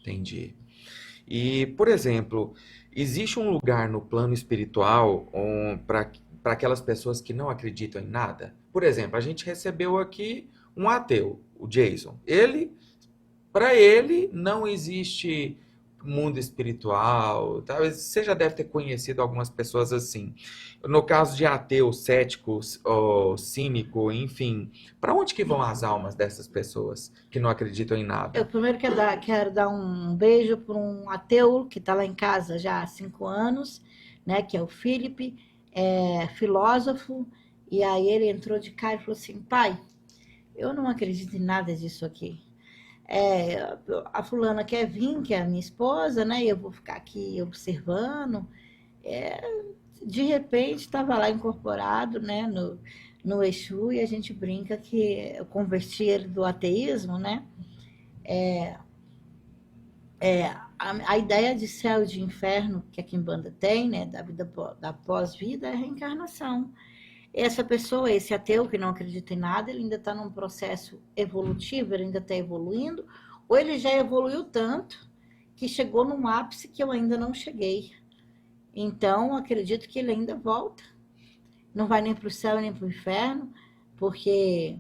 Entendi. E, por exemplo, existe um lugar no plano espiritual para aquelas pessoas que não acreditam em nada? Por exemplo, a gente recebeu aqui um ateu, o Jason. Para ele, não existe mundo espiritual. Talvez você já deve ter conhecido algumas pessoas assim. No caso de ateu, cético, ou cínico, enfim, para onde que vão as almas dessas pessoas que não acreditam em Eu nada? primeiro quero dar um beijo para um ateu que está lá em casa já há 5 anos, né? Que é o Felipe, é filósofo, e aí ele entrou de cara e falou assim: pai, eu não acredito em nada disso aqui. É, a fulana quer vir, que é a minha esposa, né? E eu vou ficar aqui observando. É, de repente estava lá incorporado, né, no Exu, e a gente brinca que eu converti ele do ateísmo, né? A ideia de céu e de inferno que a Kimbanda tem, né, da vida da pós-vida, é a reencarnação. Essa pessoa, esse ateu que não acredita em nada, ele ainda está num processo evolutivo, ele ainda está evoluindo, ou ele já evoluiu tanto que chegou num ápice que eu ainda não cheguei. Então, acredito que ele ainda volta. Não vai nem para o céu nem para o inferno, porque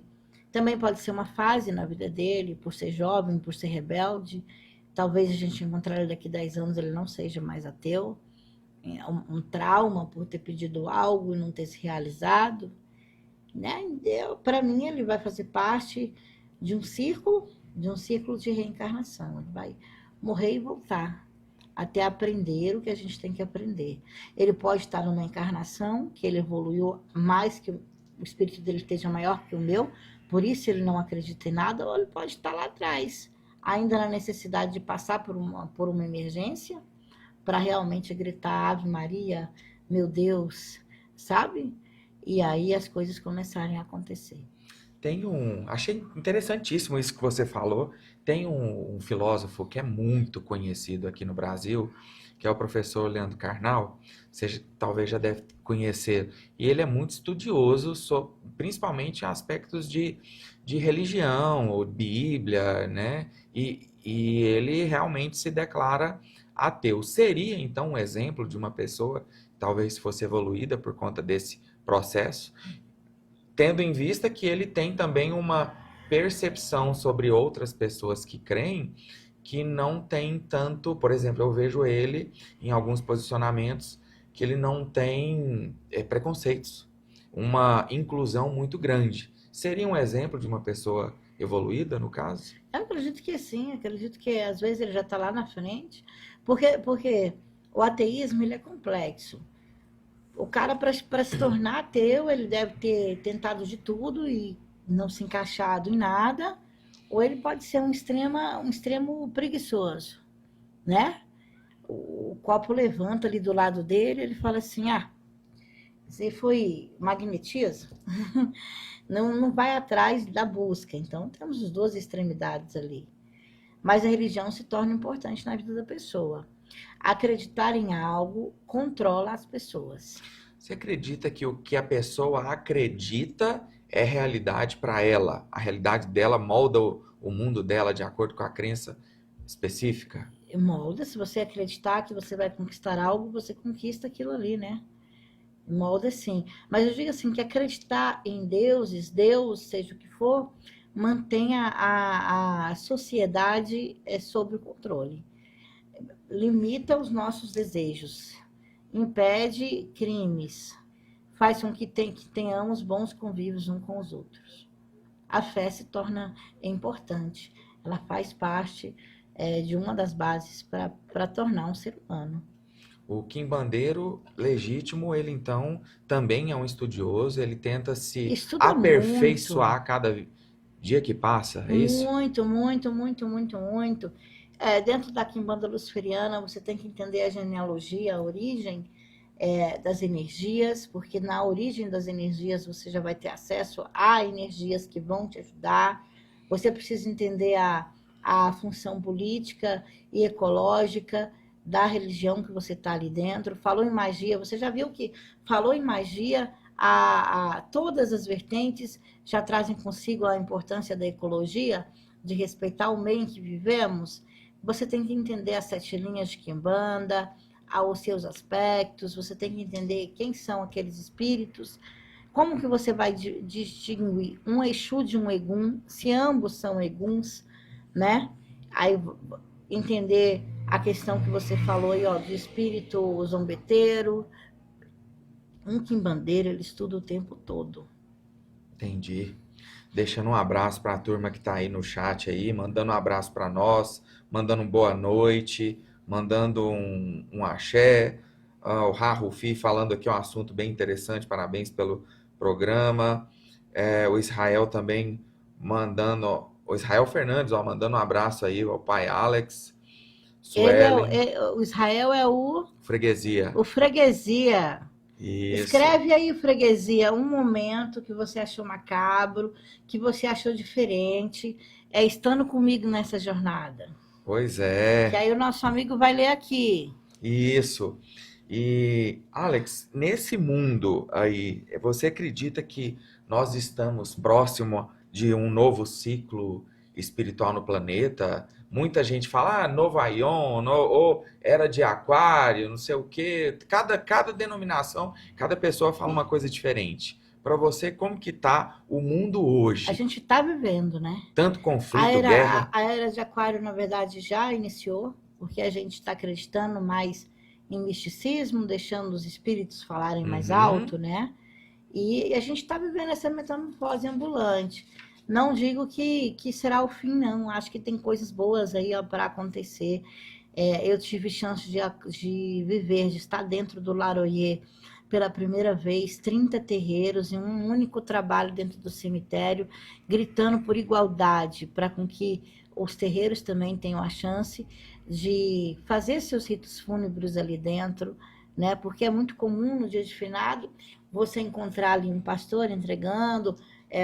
também pode ser uma fase na vida dele, por ser jovem, por ser rebelde. Talvez a gente encontrar ele daqui a 10 anos, ele não seja mais ateu. É um trauma por ter pedido algo e não ter se realizado. Né? Para mim, ele vai fazer parte de um círculo de reencarnação. Ele vai morrer e voltar até aprender o que a gente tem que aprender. Ele pode estar numa encarnação que ele evoluiu mais, que o espírito dele esteja maior que o meu, por isso ele não acredita em nada, ou ele pode estar lá atrás, ainda na necessidade de passar por uma emergência, para realmente gritar Ave Maria, meu Deus, sabe? E aí as coisas começarem a acontecer. Achei interessantíssimo isso que você falou. Tem um filósofo que é muito conhecido aqui no Brasil, que é o professor Leandro Carnal. Você talvez já deve conhecer. E ele é muito estudioso, principalmente em aspectos de religião ou Bíblia, né? E ele realmente se declara ateu. Seria então um exemplo de uma pessoa, talvez fosse evoluída por conta desse processo? Tendo em vista que ele tem também uma percepção sobre outras pessoas que creem que não tem tanto, por exemplo, eu vejo ele em alguns posicionamentos que ele não tem preconceitos, uma inclusão muito grande. Seria um exemplo de uma pessoa evoluída, no caso? Eu acredito que sim, acredito que às vezes ele já está lá na frente, porque o ateísmo ele é complexo. O cara, para se tornar ateu, ele deve ter tentado de tudo e não se encaixado em nada, ou ele pode ser um extremo preguiçoso, né? O copo levanta ali do lado dele, ele fala assim: ah, você foi magnetismo? Não vai atrás da busca. Então, temos as duas extremidades ali. Mas a religião se torna importante na vida da pessoa. Acreditar em algo controla as pessoas. Você acredita que o que a pessoa acredita é realidade para ela? A realidade dela molda o mundo dela de acordo com a crença específica? Molda, se você acreditar que você vai conquistar algo, você conquista aquilo ali, né? Molda sim. Mas eu digo assim, que acreditar em deuses, Deus, seja o que for, mantenha a sociedade sob o controle. Limita os nossos desejos, impede crimes, faz com que tenhamos bons convívios uns com os outros. A fé se torna importante, ela faz parte de uma das bases para tornar um ser humano. O quimbandeiro legítimo, ele então também é um estudioso, ele tenta se Estuda aperfeiçoar muito, a cada dia que passa, é isso? muito, muito, muito, muito, muito. Dentro da Quimbanda Luciferiana, você tem que entender a genealogia, a origem das energias, porque na origem das energias você já vai ter acesso a energias que vão te ajudar. Você precisa entender a função política e ecológica da religião que você está ali dentro. Falou em magia, você já viu que falou em magia, todas as vertentes já trazem consigo a importância da ecologia, de respeitar o meio em que vivemos, você tem que entender as 7 linhas de Quimbanda, os seus aspectos, você tem que entender quem são aqueles espíritos, como que você vai distinguir um Exu de um Egum, se ambos são Eguns, né? Aí entender a questão que você falou aí, ó, de espírito zombeteiro, um quimbandeiro, ele estuda o tempo todo. Entendi. Deixando um abraço para a turma que está aí no chat aí, mandando um abraço para nós, mandando um boa noite, mandando um axé. O Rarufi falando aqui um assunto bem interessante, parabéns pelo programa. O Israel também mandando, o Israel Fernandes, ó, mandando um abraço aí ao pai Alex, Suelen, O Israel é o Freguesia. freguesia. Isso. Escreve aí, freguesia, um momento que você achou macabro, que você achou diferente, estando comigo nessa jornada. Pois é. Que aí o nosso amigo vai ler aqui. Isso. E, Alex, nesse mundo aí, você acredita que nós estamos próximo de um novo ciclo espiritual no planeta? Muita gente fala, novo Aion, ou era de Aquário, não sei o quê. Cada denominação, cada pessoa fala uma coisa diferente. Para você, como que tá o mundo hoje? A gente está vivendo, né? Tanto conflito, guerra. A era de Aquário, na verdade, já iniciou, porque a gente está acreditando mais em misticismo, deixando os espíritos falarem mais alto, né? E a gente está vivendo essa metamorfose ambulante. Não digo que será o fim, não. Acho que tem coisas boas aí para acontecer. Eu tive chance de viver, de estar dentro do Laroyer pela primeira vez, 30 terreiros em um único trabalho dentro do cemitério, gritando por igualdade, para com que os terreiros também tenham a chance de fazer seus ritos fúnebres ali dentro, né? Porque é muito comum no dia de finado você encontrar ali um pastor entregando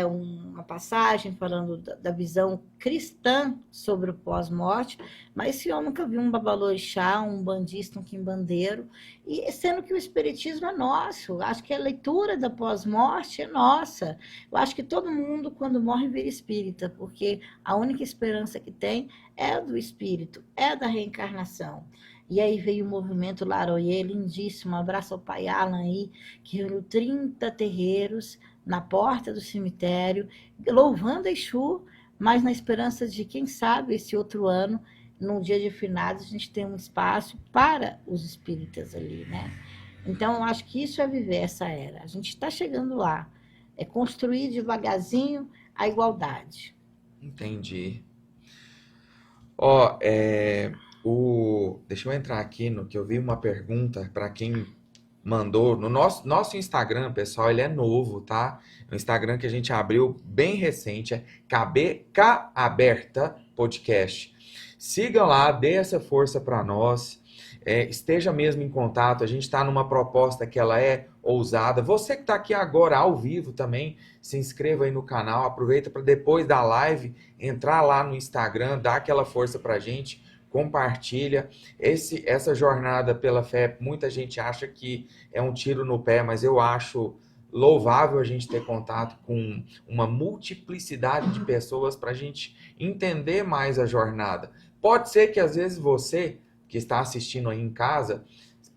uma passagem falando da visão cristã sobre o pós-morte, mas se eu nunca vi um babalorixá, um bandista, um quimbandeiro, e sendo que o espiritismo é nosso, acho que a leitura da pós-morte é nossa. Eu acho que todo mundo, quando morre, vira espírita, porque a única esperança que tem é do espírito, é da reencarnação. E aí veio o movimento Laroyer, lindíssimo, um abraço ao pai Alan aí, que reuniu 30 terreiros na porta do cemitério, louvando Exu, mas na esperança de, quem sabe, esse outro ano, num dia de finados, a gente tem um espaço para os espíritas ali, né? Então, eu acho que isso é viver essa era. A gente está chegando lá. É construir devagarzinho a igualdade. Entendi. Deixa eu entrar aqui no que eu vi uma pergunta para quem mandou no nosso Instagram, pessoal, ele é novo, tá? É um Instagram que a gente abriu bem recente, é KBK Aberta Podcast. Siga lá, dê essa força para nós, esteja mesmo em contato, a gente está numa proposta que ela é ousada. Você que está aqui agora ao vivo também, se inscreva aí no canal, aproveita para depois da live entrar lá no Instagram, dar aquela força para a gente, compartilha. Essa jornada pela fé, muita gente acha que é um tiro no pé, mas eu acho louvável a gente ter contato com uma multiplicidade de pessoas para a gente entender mais a jornada. Pode ser que às vezes você que está assistindo aí em casa,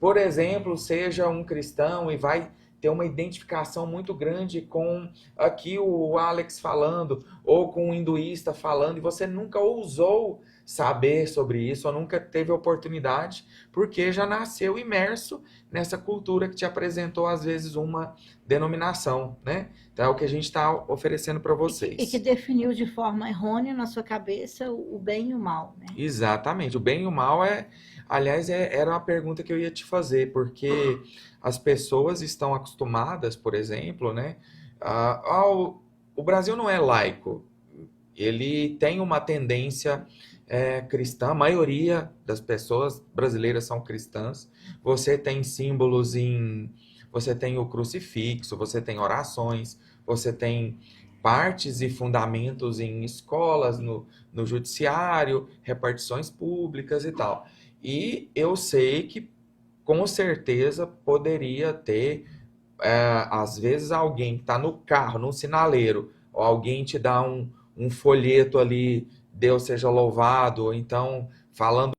por exemplo, seja um cristão e vai ter uma identificação muito grande com aqui o Alex falando, ou com o hinduísta falando, e você nunca ousou saber sobre isso, ou nunca teve oportunidade, porque já nasceu imerso nessa cultura que te apresentou, às vezes, uma denominação, né? Então é o que a gente está oferecendo para vocês. E que definiu de forma errônea na sua cabeça o bem e o mal, né? Exatamente. O bem e o mal aliás, era uma pergunta que eu ia te fazer, porque as pessoas estão acostumadas, por exemplo, né? O Brasil não é laico. Ele tem uma tendência cristã, a maioria das pessoas brasileiras são cristãs. Você tem símbolos você tem o crucifixo, você tem orações, você tem partes e fundamentos em escolas, no judiciário, repartições públicas e tal. E eu sei que com certeza poderia ter, às vezes, alguém que está no carro, num sinaleiro, ou alguém te dá um folheto ali, Deus seja louvado, ou então falando